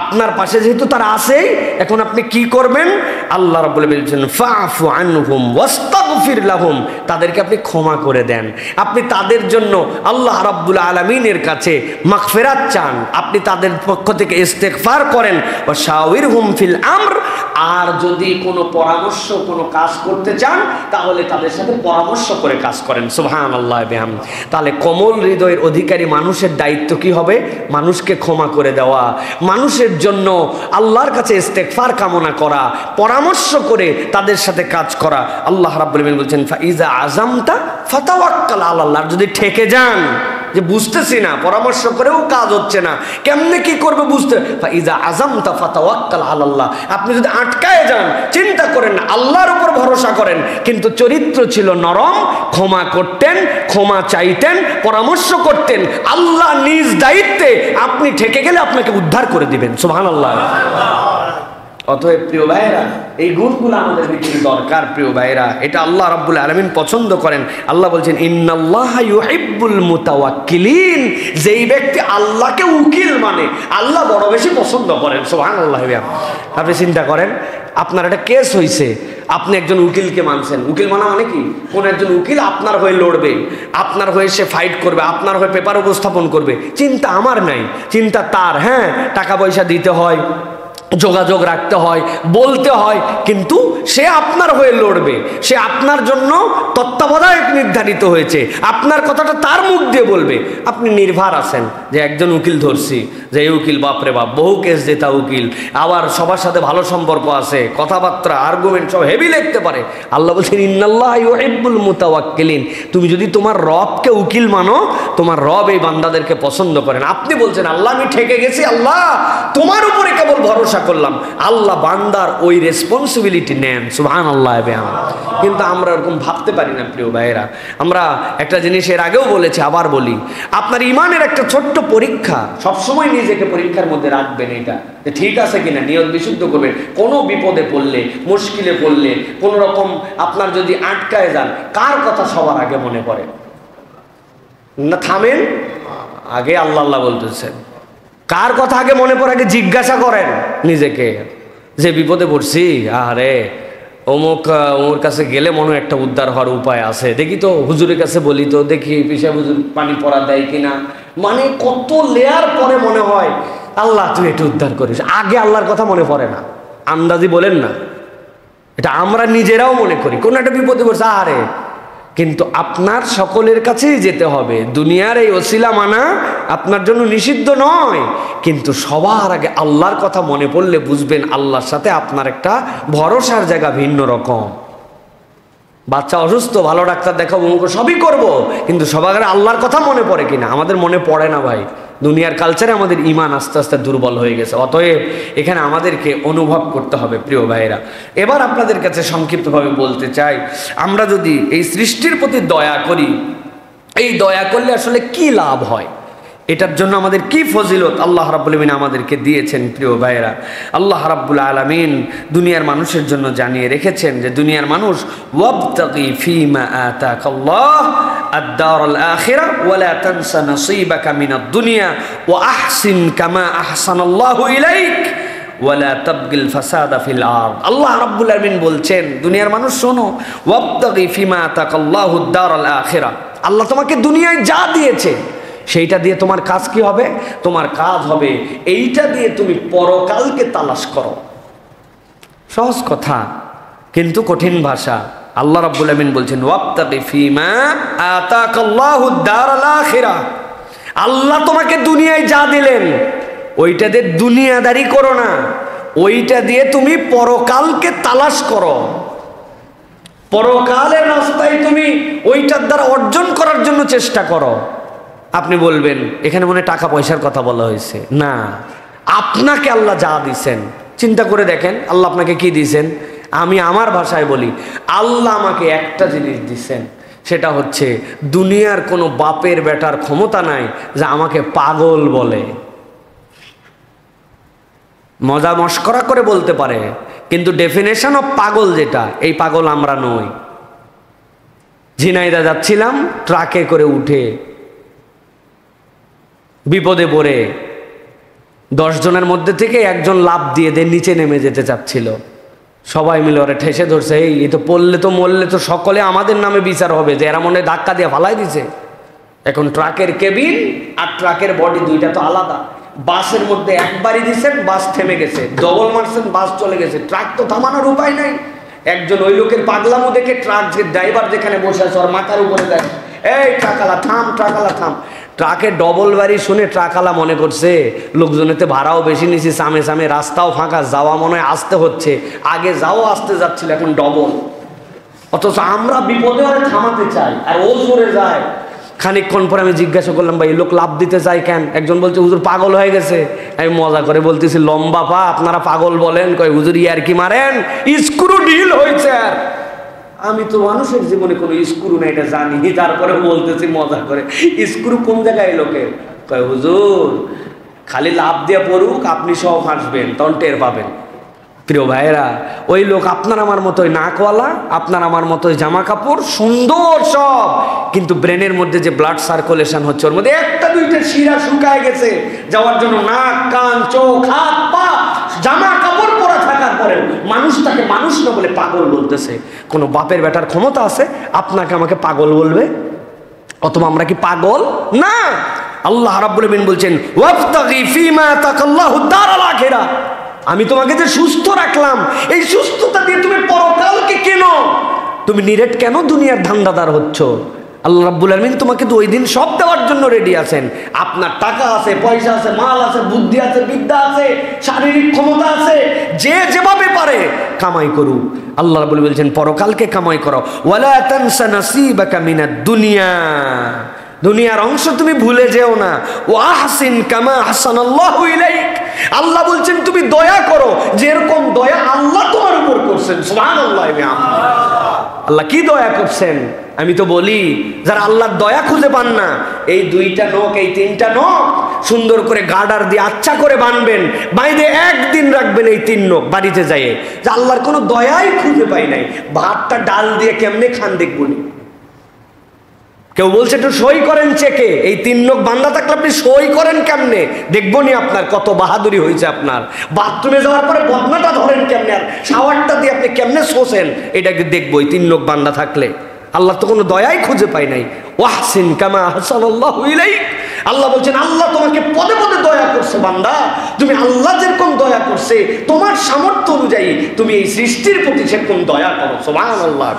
আপনার পাশে যেহেতু তারা আছে, এখন আপনি কি করবেন? আল্লাহ রাব্বুল আলামিন বলছেন ফাআফু আনহুম ওয়াস্তাগফির লাহুম, তাদেরকে আপনি ক্ষমা করে দেন। আপনি তাদের জন্য আল্লাহ রাব্বুল আলামিনের কাছে মাগফিরাত চান, আপনি তাদের পক্ষ থেকে ইস্তেগফার করেন। ওয়া শাওয়িরহুম ফিল আমর, আর যদি কোনো পরামর্শ, কোনো কাজ করতে চান, তাহলে তাদের সাথে পরামর্শ করে কাজ করেন। সুবহানাল্লাহ। তাহলে কোমল হৃদয়ের অধিকারী মানুষের দায়িত্ব কি হবে? মানুষকে ক্ষমা করে দেওয়া, মানুষের জন্য আল্লাহর কাছে ইস্তেগফার কামনা করা, পরামর্শ করে তাদের সাথে কাজ করা। আল্লাহ রাব্বুল আলামিন বলছেন ফাইজা আযামতা ফাতাওয়াক্কাল আলাল্লাহ, যদি ঠেকে যান যে বুঝতেছি না, পরামর্শ করেও কাজ হচ্ছে না, কেমনে কি করবে বুঝতে, ইজা আযামতা ফাতাওয়াক্কাল আলাল্লাহ, আপনি যদি আটকায় যান চিন্তা করেন না, আল্লাহর উপর ভরসা করেন। কিন্তু চরিত্র ছিল নরম, ক্ষমা করতেন, ক্ষমা চাইতেন, পরামর্শ করতেন, আল্লাহ নিজ দায়িত্বে আপনি ঠেকে গেলে আপনাকে উদ্ধার করে দিবেন। সুবহানাল্লাহ। অতএব প্রিয় ভাইয়েরা, এই গুণগুলো আমাদের ভিতরে দরকার প্রিয় ভাইয়েরা, এটা আল্লাহ রাব্বুল আলামিন পছন্দ করেন। আল্লাহ বলছেন ইন্নাল্লাহা ইউহিব্বুল মুতাওয়াক্কিলিন, যেই ব্যক্তি আল্লাহকে উকিল মানে আল্লাহ বড় বেশি পছন্দ করেন। সুবহানাল্লাহ। আপনি চিন্তা করেন, আপনার একটা কেস হয়েছে, আপনি একজন উকিলকে মানছেন। উকিল মানা মানে কি, কোন একজন উকিল আপনার হয়ে লড়বে, আপনার হয়ে সে ফাইট করবে, আপনার হয়ে পেপার উপস্থাপন করবে। চিন্তা আমার নাই, চিন্তা তার। হ্যাঁ, টাকা পয়সা দিতে হয়, যোগাযোগ রাখতে হয়, বলতে হয়, কিন্তু সে আপনার হয়ে লড়বে, সে আপনার জন্য তত্ত্বাবধায়ক নির্ধারিত হয়েছে, আপনার কথাটা তার মুখ দিয়ে বলবে। আপনি নির্ভর আছেন যে একজন উকিল ধরছি, যে এই উকিল বাপরে বাপ বহু কেস জেতা উকিল, আবার সবার সাথে ভালো সম্পর্ক আছে, কথাবার্তা আর্গুমেন্ট সব হেভি লিখতে পারে। আল্লাহ বলছেন ইন্নাল্লাহা ইউহিব্বুল মুতাওয়াক্কিলিন, তুমি যদি তোমার রবকে উকিল মানো, তোমার রব এই বান্দাদেরকে পছন্দ করেন। আপনি বলছেন আল্লাহ আমি ঠেকে গেছি, আল্লাহ তোমার উপরে কেবল ভরসা করলাম, আল্লাহ বান্দার ওই রেসপন্সিবিলিটি নেন। সুবহানাল্লাহ। কিন্তু আমরা এরকম ভাবতে পারি না প্রিয় ভাইয়েরা। আমরা একটা জিনিস এর আগেও বলেছি, আবার বলি, আপনার ইমানের একটা ছোট্ট পরীক্ষা, সবসময় নিজেকে পরীক্ষার মধ্যে রাখবেন, এটা যে ঠিক আছে কিনা, নিয়ত বিশুদ্ধ করবেন। কোনো বিপদে পড়লে, মুশকিলে পড়লে, কোন রকম আপনার যদি আটকায় যান, কার কথা সবার আগে মনে পড়ে না? থামেন, আগে আল্লাহ আল্লাহ বলতেছেন, কার কথা আগে মনে পড়ে আগে জিজ্ঞাসা করেন নিজেকে, যে বিপদে পড়ছি, আরে অমুক ওর কাছে গেলে মনে হয় একটা উদ্ধার হওয়ার উপায় আছে, দেখি তো হুজুরের কাছে বলি তো, দেখি পিসা হুজুর পানি পড়া দেয় কিনা। মানে কত লেয়ার পরে মনে হয় আল্লাহ তুই একটু উদ্ধার করিস, আগে আল্লাহর কথা মনে পড়ে না। আন্দাজি বলেন না, এটা আমরা নিজেরাও মনে করি কোন একটা বিপদে পড়ছে আরে, কিন্তু আপনার সকলের কাছেই যেতে হবে। দুনিয়ার এই ওসিলা মানা আপনার জন্য নিষিদ্ধ নয়, কিন্তু সবার আগে আল্লাহর কথা মনে পড়লে বুঝবেন আল্লাহর সাথে আপনার একটা ভরসার জায়গা ভিন্ন রকম। বাচ্চা অসুস্থ, ভালো ডাক্তার দেখাবো, সবই করব, কিন্তু সবার আগে আল্লাহর কথা মনে পড়ে কিনা? আমাদের মনে পড়ে না ভাই। দুনিয়ার কালচারে আমাদের ইমান আস্তে আস্তে দুর্বল হয়ে গেছে। অতএব এখানে আমাদেরকে অনুভব করতে হবে প্রিয় ভাইয়েরা। এবার আপনাদের কাছে সংক্ষিপ্তভাবে বলতে চাই, আমরা যদি এই সৃষ্টির প্রতি দয়া করি, এই দয়া করলে আসলে কি লাভ হয়, এটার জন্য আমাদের কি ফজিলত আল্লাহ রাব্বুল আলামিন আমাদেরকে দিয়েছেন প্রিয় ভাইয়েরা। আল্লাহ রাব্বুল আলামিন দুনিয়ার মানুষের জন্য জানিয়ে রেখেছেন যে দুনিয়ার মানুষ ওয়াবতাগি ফীমা আতাকাল্লাহ আদ-দারাল আখিরা ওয়া লা তানসা নাসীবাকা মিনাদ দুনিয়া ওয়া আহসিন কামা আহসানাল্লাহু ইলাইক ওয়া লা তাবগিল ফাসাদা ফিল আরদ। আল্লাহ রাব্বুল আলামিন বলছেন দুনিয়ার মানুষ শোনো, ওয়াবতাগি ফীমা আতাকাল্লাহু আদ-দারাল আখিরা, আল্লাহ তোমাকে দুনিয়ায় যা দিয়েছে সেইটা দিয়ে তোমার কাজ কি হবে? তোমার কাজ হবে এইটা দিয়ে তুমি পরকালকে তালাশ করো। সহজ কথা কিন্তু কঠিন ভাষা। আল্লাহ রাব্বুল আমিন বলছেন ওয়াবতাগি ফীমা আতাকাল্লাহুদ দারাল আখিরা, আল্লাহ তোমাকে দুনিয়ায় যা দিলেন ওইটা দিয়ে দুনিয়াদারি করো না, ওইটা দিয়ে তুমি পরকালকে তালাশ করো। পরকালের রাস্তায় তুমি ওইটার দ্বারা অর্জন করার জন্য চেষ্টা করো। আপনি বলবেন এখানে মনে টাকা পয়সার কথা বলা হয়েছে, না, আপনাকে আল্লাহ যা দিয়েছেন চিন্তা করে দেখেন আল্লাহ আপনাকে কি দিয়েছেন। আমি আমার ভাষায় বলি, আল্লাহ আমাকে একটা জিনিস দিয়েছেন, সেটা হচ্ছে দুনিয়ার কোনো বাপের বেটার ক্ষমতা নাই যে আমাকে পাগল বলে। মজা মস্করা করে বলতে পারে, কিন্তু ডেফিনেশন অফ পাগল যেটা, এই পাগল আমরা নই। ঝিনাইদহ যাচ্ছিলাম, ট্রাকে করে উঠে বিপদে পড়ে 10 জনের মধ্যে থেকে একজন লাফ দিয়ে নিচে নেমে যেতে চাচ্ছিল, সবাই মিলে ওরা ঠেসে ধরছে, এই তো পড়লে তো মরলে তো সকলে আমাদের নামে বিচার হবে যে এরা মনে ধাক্কা দিয়ে ফালাই দিছে। এখন ট্রাকের কেবিন আর ট্রাকের বডি দুইটা তো আলাদা। বাসের মধ্যে একবারই দিচ্ছেন, বাস থেমে গেছে, ডবল মারছেন, বাস চলে গেছে, ট্রাক তো থামানোর উপায় নাই। একজন ওই লোকের পাগলামো দেখে ট্রাক যে ড্রাইভার যেখানে বসে আছে ওর মাথার উপরে দেয়, এই ট্রাকালা থাম, ট্রাকালা থাম। ট্রাকে ডবল বাড়ি শুনে ট্রাকালা মনে করছে লোকজনেতে ভাড়াও বেশি নিছি, সামে সামে রাস্তাও ফাঁকা, যাওয়া মনে হয় আসতে হচ্ছে, আগে যাও আসতে যাচ্ছিল, এখন ডবল। অথচ আমরা বিপদে আরে থামাতে চাই আর ও জোরে যায়। খানিকক্ষণ পরে আমি জিজ্ঞাসা করলাম, ভাই এই লোক লাভ দিতে চায় কেন? একজন বলছে হুজুর পাগল হয়ে গেছে। আমি মজা করে বলতেছি, লম্বা পা আপনারা পাগল বলেন? কয় হুজুর ইয়ার কি মারেন, স্ক্রু ঢিল হয়েছে। আর আমি তো মানুষের জীবনে কোনো স্ক্রু না এটা জানি, তারপরে বলতেছি মজা করে, স্ক্রু কোন জায়গায় লোকের? কয় হুজুর খালি লাভ দিয়ে পড়ুক, আপনি সব হাসবেন, তখন টের পাবেন। প্রিয় ভাইয়েরা, ওই লোক আপনার আমার মতোই নাকওয়ালা, আপনার আমার মতোই জামা কাপড়, সুন্দর সব, কিন্তু ব্রেনের মধ্যে যে ব্লাড সার্কুলেশন হচ্ছে ওর মধ্যে একটা দুইটা শিরা শুকায় গেছে, যাওয়ার জন্য নাক কান চোখ হাত পা জামা কাপড় পরা থাকার পরেও মানুষ তাকে মানুষ না বলে পাগল বলতেছে। কোনো বাপের বেটার ক্ষমতা আছে আপনাকে আমাকে পাগল বলবে? অথবা আমরা কি পাগল না? আল্লাহ রাব্বুল আমিন বলছেন, ওয়াবতাগি ফীমা আতাকাল্লাহু দারাল আখিরা, আমি তোমাকে যে সুস্থ রাখলাম, এই সুস্থতা দিয়ে তুমি পরকালকে কেন, তুমি নিরেট কেন দুনিয়ার ধান্দাদার হচ্ছ? আল্লাহ রাব্বুল আমিন তোমাকে তো ওই দিন সব দেওয়ার জন্য রেডি আছেন। আপনার টাকা আছে, পয়সা আছে, মাল আছে, বুদ্ধি আছে, বিদ্যা আছে, শারীরিক ক্ষমতা আছে, যে যেভাবে পারে কামাই করুক। আল্লাহ রাব্বুল বলছেন পরকালকে কামাই করো। ওয়ালা তানসা নাসিবাকা মিনাদ দুনিয়া, দুনিয়ার অংশ তুমি ভুলে যেও না। ওয়া আহসিন কামা আহসানাল্লাহু ইলাইক, আল্লাহ বলছেন তুমি দয়া করো যেরকম দয়া আল্লাহ তোমার উপর করছেন। সুবহানাল্লাহ। আল্লাহ কি দয়া করছেন? আমি তো বলি যারা আল্লাহর দয়া খুঁজে পান না, এই দুইটা নখ এই তিনটা নখ সুন্দর করে গার্ডার দিয়ে আচ্ছা করে বানবেন, বাইরে একদিন রাখবেন এই তিন নখ বাড়িতে যাইয়ে, যে আল্লাহর কোনো দয়াই খুঁজে পাই নাই, ভাতটা ডাল দিয়ে কেমনে খান দেখবনি। কেউ বলছে একটু সই করেন চেকে, এই তিন নখ বান্দা থাকলে আপনি সই করেন কেমনে দেখবো নি আপনার কত বাহাদুরি হয়েছে। আপনার বাথরুমে যাওয়ার পরে বদনাটা ধরেন কেমনে, আর শাওয়ারটা দিয়ে আপনি কেমনে শোষেন, এটাকে দেখবো এই তিন নখ বান্দা থাকলে। আল্লাহ তো কোনো দয়াই খুঁজে পাই নাই। ওয়াহসিন কামা আহসানাল্লাহু ইলাইক, আল্লাহ বলছেন আল্লাহ তোমাকে পদে পদে দয়া করছে বান্দা, তুমি আল্লাহ যেরকম দয়া করছে তোমার সামর্থ্য অনুযায়ী তুমি এই সৃষ্টির প্রতি সেরকম দয়া করো। সুবহানাল্লাহ।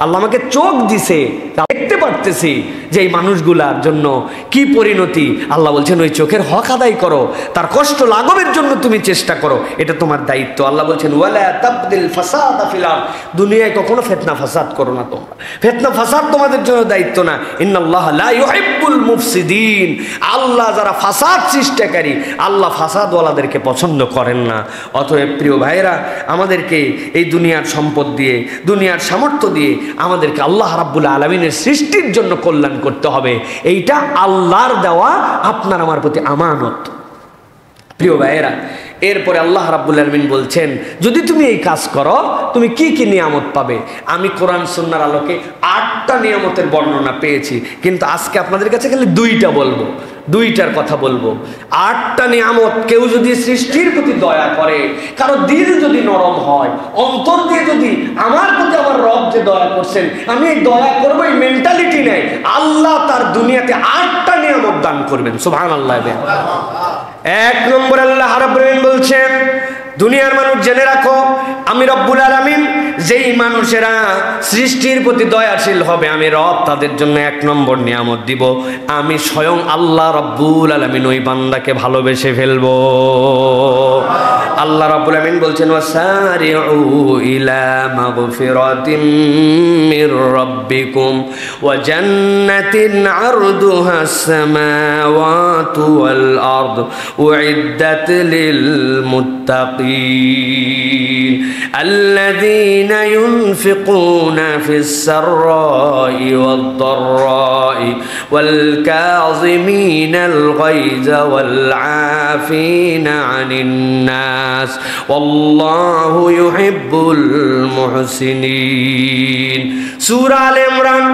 আল্লাহ আমাকে চোখ দিছে, দেখতে পারতেছি যে এই মানুষগুলার জন্য কি পরিণতি। আল্লাহ বলছেন ওই চোখের হক আদায় করো, তার কষ্ট লাঘবের জন্য তুমি চেষ্টা করো, এটা তোমার দায়িত্ব। আল্লাহ বলছেন ওয়ালা তাবদিল ফাসাদা ফিল আরদ, দুনিয়ায় কখনো ফিতনা ফাসাদ করো না তোমরা, ফিতনা ফাসাদ তোমাদের জন্য দায়িত্ব না। ইন্নাল্লাহ লা ইউহিব্বুল মুফসিদিন, আল্লাহ যারা ফাসাদ সৃষ্টিকারী, আল্লাহ ফাসাদওয়ালাদেরকে পছন্দ করেন না। অতএব প্রিয় ভাইরা, আমাদেরকে এই দুনিয়ার সম্পদ দিয়ে, দুনিয়ার সামর্থ্য দিয়ে আমাদেরকে আল্লাহ রাব্বুল আলামিনের সৃষ্টির জন্য কল্যাণ করতে হবে। এইটা আল্লাহর দেওয়া আপনার আমার প্রতি আমানত। প্রিয় ভাইয়েরা, এরপরে আল্লাহ রাব্বুল আলামিন বলছেন যদি তুমি এই কাজ করো তুমি কি কি নিয়ামত পাবে। আমি কোরআন সুন্নাহর আলোকে 8টা নিয়ামতের বর্ণনা পেয়েছি, কিন্তু আজকে আপনাদের কাছে খালি 2টা বলবো, 2টার কথা বলবো। 8টা নিয়ামত কেউ যদি সৃষ্টির প্রতি দয়া করে, কারো দিল যদি নরম হয়, অন্তর দিয়ে যদি আমার প্রতি আমার রব যে দয়া করছেন আমি এই দয়া করবো এই মেন্টালিটি নেই, আল্লাহ তার দুনিয়াতে 8টা নিয়ামত দান করবেন। সুবহানাল্লাহ। 1 নম্বর আল্লাহ রাব্বুল আলামিন বলছেন দুনিয়ার মানুষ জেনে রাখো আমি রব্বুল আলামিন যেই মানুষেরা সৃষ্টির প্রতি দয়াশীল হবে আমি রব তাদের জন্য 1 নম্বর নিয়ামত দিব, আমি স্বয়ং আল্লাহ রব্বুল আলামিন ওই বান্দাকে ভালোবেসে ফেলবো। আল্লাহ রাব্বুল আলামিন বলছেন ওয়াসারিউ ইলা মাগফিরাতিম মির রাব্বিকুম ওয়া জান্নাতিন আরদুহাস সামাওয়াতু ওয়াল আরদ উইদ্দাত লিল মুত্তাকিন الذين ينفقون في السراء والضراء والكاظمين الغيظ والعافين عن الناس والله يحب المحسنين। সূরা আলে ইমরান,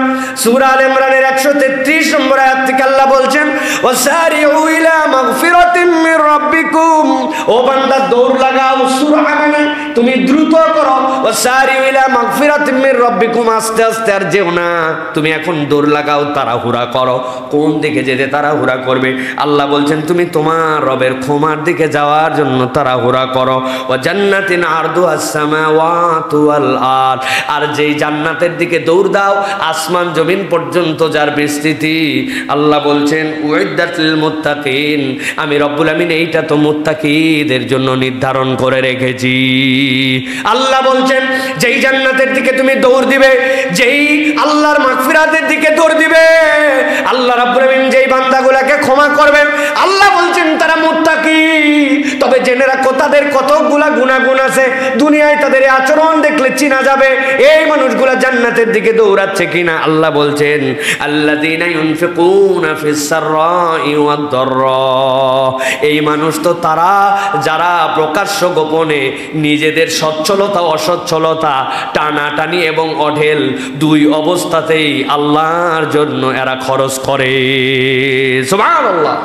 সূরা আলে ইমরানের 133 নম্বর আয়াত থেকে আল্লাহ বলছেন ওয়াসারিউ ইলা মাগফিরাতিম মির রাব্বিকুম, ও বান্দা দৌড় লাগাও, সূরা মানে তুমি দ্রুত করো, ওয়াসারিউ ইলা মাগফিরাতিম মির রাব্বিকুম, আস্তে আস্তে আর যেও না, তুমি এখন দৌড় লাগাও, তাড়াহুড়া করো। কোন দিকে যেতে তাড়াহুড়া করবে? আল্লাহ বলছেন তুমি তোমার রবের ক্ষমার দিকে যাওয়ার জন্য তাড়াহুড়া করো। ওয়া জান্নাতিন আরদুহাস সামাওয়াতু ওয়াল আরদ, আর যেই জান্নাতের দিকে দৌড় দাও আসমান জমিন পর্যন্ত যার বিস্তৃতি, আল্লাহ বলছেন উইদ্দাত লিল মুত্তাকিন, আমি রব্বুল আমিন এইটা তো মুত্তাকিদের জন্য নির্ধারণ করে রেখেছি। আল্লাহ বলছেন বলছেন যেই জান্নাতের দিকে তুমি দৌড় দিবে, যেই আল্লাহর মাগফিরাতের দিকে দৌড় দিবে, আল্লাহ রাব্বুল আমিন যেই বান্দাগুলোকে ক্ষমা করবেন, আল্লাহ বলছেন তারা মুত্তাকি। তবে জেনে রাখো তাদের কতগুলা গুনাহগুণ আছে, দুনিয়ায় তাদের আচরণ দেখলে চিনা যাবে এই মানুষগুলা জান্নাতের দিকে দৌড়াচ্ছে কিনা। আল্লাহ বলছেন আল্লাযীনা ইউনফিকুনা ফিস সাররাই ওয়াদ দাররা, এই মানুষ তো তারা যারা প্রকাশ্য গোপনে নিজেদের সচ্ছলতা অসচ্ছলতা টানাটানি এবং অঢেল দুই অবস্থাতেই আল্লাহর জন্য এরা খরচ করে। সুবহানাল্লাহ।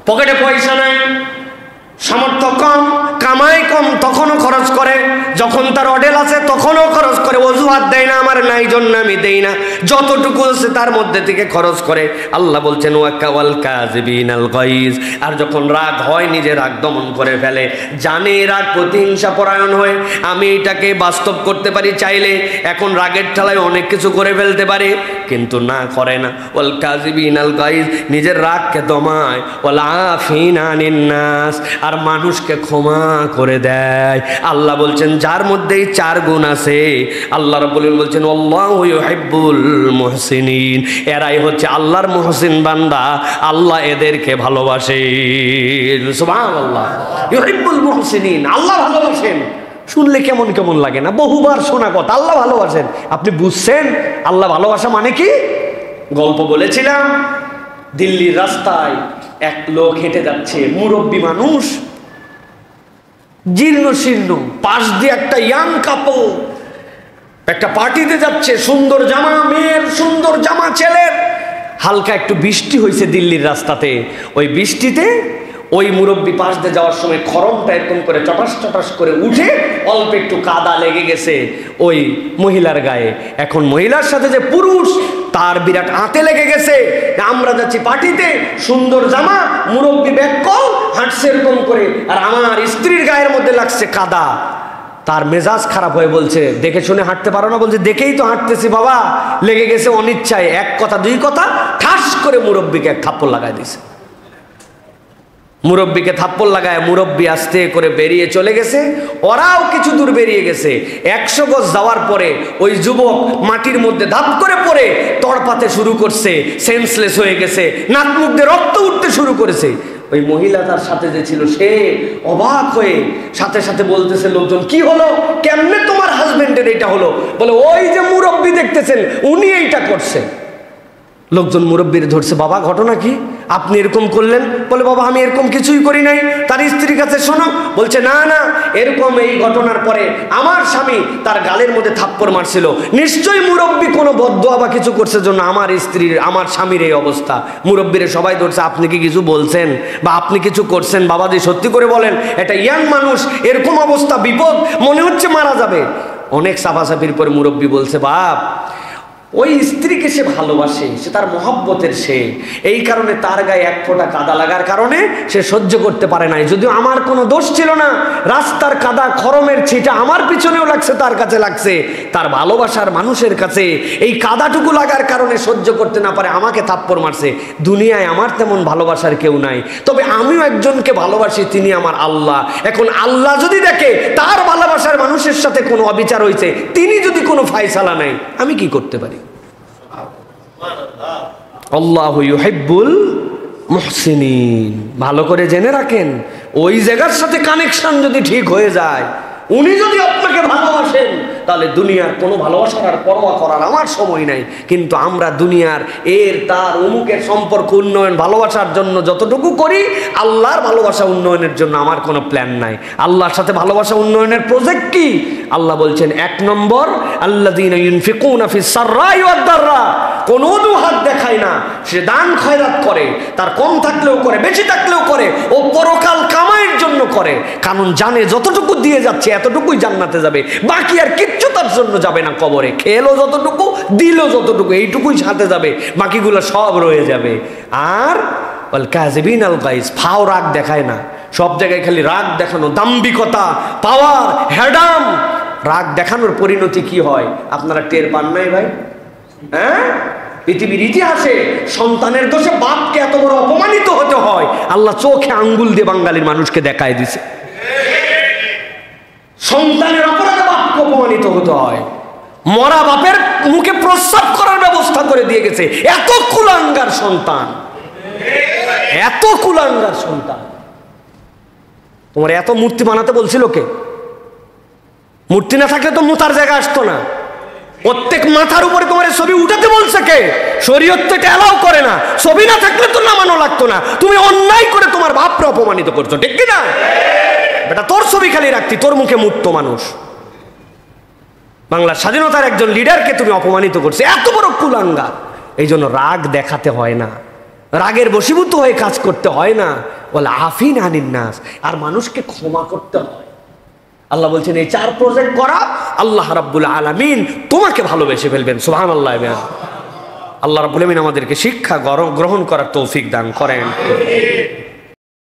পকেটে পয়সা নাই, সামর্থ্য কম, কামাই কম, তখনও খরচ করে, যখন তার অডেল আছে তখনও খরচ করে, অজুহাত দেয় না আমার নাই জন্য আমি দেই না, যতটুকু আছে তার মধ্যে থেকে খরচ করে। আল্লাহ বলছেন ওয়াল কাযিবিনাল গাইজ, আর যখন রাগ হয় নিজে রাগ দমন করে ফেলে, জানে রাগ প্রতিহিংসা পরায়ণ হয়ে আমি এটাকে বাস্তব করতে পারি চাইলে, এখন রাগের ঠেলায় অনেক কিছু করে ফেলতে পারে, কিন্তু না করে না। ওয়াল কাযিবিনাল গাইজ, নিজের রাগকে দমায়, ওয়াল আফিনা আনিন নাস, আর মানুষকে ক্ষমা করে দেয়। আল্লাহ বলছেন যার মধ্যে এই চার গুণ আছে, আল্লাহ রাব্বুল আলামিন বলছেন আল্লাহু ইউহিব্বুল মুহসিনিন, এরাই হচ্ছে আল্লাহর মুহসিন বান্দা, আল্লাহ এদেরকে ভালোবাসেন। সুবহানাল্লাহ। ইউহিব্বুল মুহসিনিন, আল্লাহ ভালোবাসেন। শুনলে কেমন কেমন লাগে না, বহুবার শোনা কথা, আল্লাহ ভালোবাসেন। আপনি বুঝছেন আল্লাহ ভালোবাসা মানে কি? গল্প বলেছিলাম, দিল্লির রাস্তায় এক লোক হেঁটে যাচ্ছে, মুরব্বী মানুষ, জীর্ণ শীর্ণ, পাশ দিয়ে একটা ইয়াং কাপল একটা পার্টিতে যাচ্ছে, সুন্দর জামা মেয়ের, সুন্দর জামা ছেলের। হালকা একটু বৃষ্টি হয়েছে দিল্লির রাস্তাতে, ওই বৃষ্টিতে ওই মুরব্বী পাশ দিয়ে যাওয়ার সময় খরমটা এরকম করে চটাস চটাস করে উঠে অল্প একটু কাদা লেগে গেছে ওই মহিলার গায়ে। এখন মহিলার সাথে যে পুরুষ, তার বিরাট আঁতে লেগে গেছে। আমরা যাচ্ছি পার্টিতে, সুন্দর জামা, মুরব্বী ব্যাককল হাঁটছে এরকম করে, আর আমার স্ত্রীর গায়ের মধ্যে লাগছে কাদা। তার মেজাজ খারাপ হয়ে বলছে দেখে শুনে হাঁটতে পারো না? বলছে দেখেই তো হাঁটতেছি বাবা, লেগে গেছে অনিচ্ছায়। এক কথা দুই কথা, ঠাস করে মুরব্বীকে এক থাপ্পড় লাগায় দিছে। মুরব্বীকে থাপ্পড় লাগায় মুরব্বী আস্তে করে বেরিয়ে চলে গেছে। ওরাও কিছু দূর বেরিয়ে গেছে, 100 গজ যাওয়ার পরে ওই যুবক মাটির মধ্যে ধাপ করে পড়ে তড়পাতে শুরু করছে, সেন্সলেস হয়ে গেছে, নাক মুখ দিয়ে রক্ত উঠতে শুরু করেছে। ওই মহিলা তার সাথে যে ছিল সে অবাক হয়ে সাথে সাথে বলতেছে লোকজন, কি হলো, কেমনে তোমার হাজবেন্ডের এটা হলো? বলে ওই যে মুরব্বী দেখতেছেন উনি এইটা করছে। লোকজন মুরব্বীর ধরছে, বাবা ঘটনা কি, আপনি এরকম করলেন? বলে বাবা আমি এরকম কিছুই করি নাই। তার স্ত্রীর কাছে শোনো, বলছে না না, এরকম এই ঘটনার পরে আমার স্বামী তার গালের মধ্যে থাপ্পড় মারছিল, নিশ্চয়ই মুরব্বী কোনো বদদোয়া বা কিছু করছে জন্য আমার স্ত্রীর, আমার স্বামীর এই অবস্থা। মুরব্বীরে সবাই ধরছে, আপনি কি কিছু বলছেন বা আপনি কিছু করছেন? বাবাজি সত্যি করে বলেন, এটা ইয়াং মানুষ, এরকম অবস্থা, বিপদ, মনে হচ্ছে মারা যাবে। অনেক সাফাসাফির পরে মুরব্বী বলছে, বাপ ওই স্ত্রীকে সে ভালোবাসে, সে তার মহব্বতের, সে এই কারণে তার গায়ে এক ফোঁটা কাদা লাগার কারণে সে সহ্য করতে পারে নাই। যদিও আমার কোনো দোষ ছিল না, রাস্তার কাদা খরমের ছিটা আমার পিছনেও লাগছে, তার কাছে লাগছে, তার ভালোবাসার মানুষের কাছে এই কাদাটুকু লাগার কারণে সহ্য করতে না পারে আমাকে থাপ্পড় মারছে। দুনিয়ায় আমার তেমন ভালোবাসার কেউ নাই, তবে আমিও একজনকে ভালোবাসি, তিনি আমার আল্লাহ। এখন আল্লাহ যদি দেখে তার ভালোবাসার মানুষের সাথে কোনো অবিচার হয়েছে, তিনি যদি কোনো ফায়সালা নেয়, আমি কি করতে পারি? আল্লাহু ইউহিব্বুল মুহসিনিন। ভালো করে জেনে রাখেন, ওই জায়গার সাথে কানেকশন যদি ঠিক হয়ে যায়, উনি যদি আপনাকে ভালোবাসেন, তাহলে দুনিয়ার কোনো ভালোবাসার আর পরোয়া করার আমার সময় নাই। কিন্তু আমরা দুনিয়ার এর তার অমুকের সম্পর্ক উন্নয়ন ভালোবাসার জন্য যতটুকু করি, আল্লাহর ভালোবাসা উন্নয়নের জন্য আমার কোনো প্ল্যান নাই। আল্লাহর সাথে ভালোবাসা উন্নয়নের প্রজেক্ট কি? আল্লাহ বলছেন 1 নম্বর, আল্লাযীনা ইউনফিকুনা ফিস সাররাই ওয়াদ দাররা, কোনো দুহাত দেখায় না, সে দান খয়রাত করে, তার কম থাকলেও করে, বেশি থাকলেও করে, ও পরকাল কামাইয়ের জন্য করে। কারণ জানে যতটুকু দিয়ে যাচ্ছে এতটুকুই জান্নাতে যাবে, বাকি আর কিচ্ছু তার জন্য যাবে না কবরে। খেলো যতটুকু, দিল যতটুকু, এইটুকুই সাথে যাবে, বাকিগুলো সব রয়ে যাবে। আর ওয়াল কাযিবিনাল গাইজ, ফাও রাগ দেখায় না, সব জায়গায় খালি রাগ দেখানো, দাম্ভিকতা, পাওয়ার, হেডাম। রাগ দেখানোর পরিণতি কি হয় আপনারা টের পান নাই ভাই? হ্যাঁ, পৃথিবীর ইতিহাসে সন্তানের দোষে বাপকে এত বড় অপমানিত হতে হয়, আল্লাহ চোখে আঙ্গুল দিয়ে বাঙালির মানুষকে দেখায় দিছে। সন্তানের অপরাধে অপমানিত হতে হয়। মরা বাপের মুখে প্রস্রাব করার ব্যবস্থা করে দিয়ে গেছে। এত কুলাঙ্গার সন্তান, এত কুলাঙ্গার সন্তান। তোমার এত মূর্তি বানাতে বলছিল কে? মূর্তি না থাকলে তো মুতার জায়গা আসতো না। প্রত্যেক মাথার উপরে তোমার ছবি উঠাতে বলছে কে? শরীয়ত তো এটা অ্যালাউ করে না। ছবি না থাকলে তো নামানো লাগতো না। তুমি অন্যায় করে তোমার বাপরে অপমানিত করছো, ঠিক কি না? বেটা তোর ছবি খালি রাখতি, তোর মুখে মুততো মানুষ। বাংলার স্বাধীনতার একজন লিডারকে তুমি অপমানিত করছো, এত বড় কুলাঙ্গা। এই জন্য রাগ দেখাতে হয় না, রাগের বশীভূত হয়ে কাজ করতে হয় না। বলে আফিন আনিন নাস, আর মানুষকে ক্ষমা করতে হয়। আল্লাহ বলছেন এই 4 প্রজেক্ট করা, আল্লাহ রাব্বুল আলামিন তোমাকে ভালোবেসে ফেলবেন। সুবহানাল্লাহ। আল্লাহ রাব্বুল আলামিন আমাদেরকে শিক্ষা গ্রহণ করার তৌফিক দান করেন।